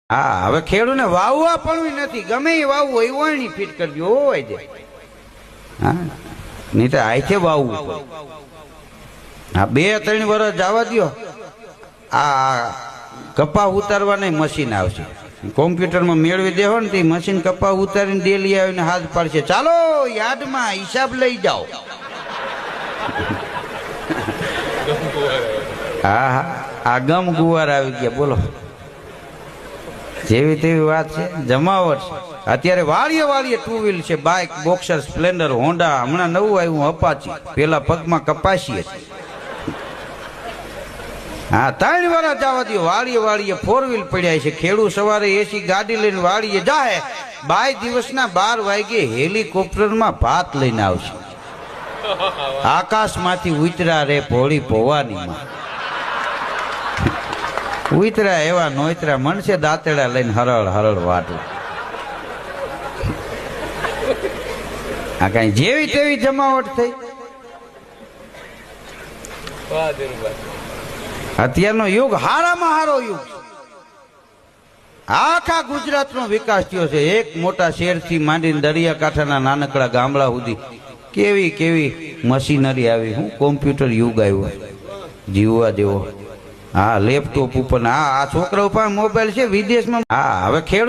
હા, હવે ખેડૂને વાવવા પણ નથી, ગમે એ વાવવું હોય વળણી ફીટ કરજો હોય છે. હા, નહીં તો આઈથે વાવવું પડે. હા, 2-3 વર્ષ જવા દો, આ કપા ઉતારવાના મશીન આવશે. કોમ્પ્યુટરમાં મેળવી દેવો ને તે મશીન કપા ઉતારીને ડેલી આવીને હાથ પાડશે, ચાલો યાર્ડમાં હિસાબ લઈ જાઓ. હા હા, આ ગમ ગુવાર આવી ગયા. બોલો, જેવી તેવી વાત છે, જમાવટ છે. અત્યારે વાળીએ વાળીએ 2 વ્હીલ છે, બાઇક, બોક્સર, સ્પ્લેન્ડર, હોન્ડા, હમણાં નવું આવ્યું અપાચી, પેલા પગમાં કપાસીએ. હા, 3 વર્ષ જવા દો, વાળીએ વાળીએ 4 વ્હીલ પડ્યા છે. ખેડૂત સવારે એસી ગાડી લઈને વાળીએ જાય, 22 દિવસના 12 વાગે હેલિકોપ્ટરમાં ભાત લઈને આવશે. આકાશમાંથી ઉતરા રે ભોળી ભવાનીમાં, ઉતરા એવા નોતરા મનશે દાંતેડા લઈને હરળ હરળ વાટું. આ કઈ જેવી તેવી જમાવટ થઈ. અત્યારનો યુગ હારામાં હારો યુગ. આખા ગુજરાતનો વિકાસ થયો છે, એક મોટા શહેરથી માંડીને દરિયાકાંઠાના નાનકડા ગામડા સુધી કેવી કેવી મશીનરી આવી. હું કોમ્પ્યુટર યુગ આવ્યો જીવવા જેવો. હા, લેપટોપ ઉપર. હા, આ છોકરા ઉપર મોબાઈલ છે વિદેશમાં. હા, હવે ખેડૂત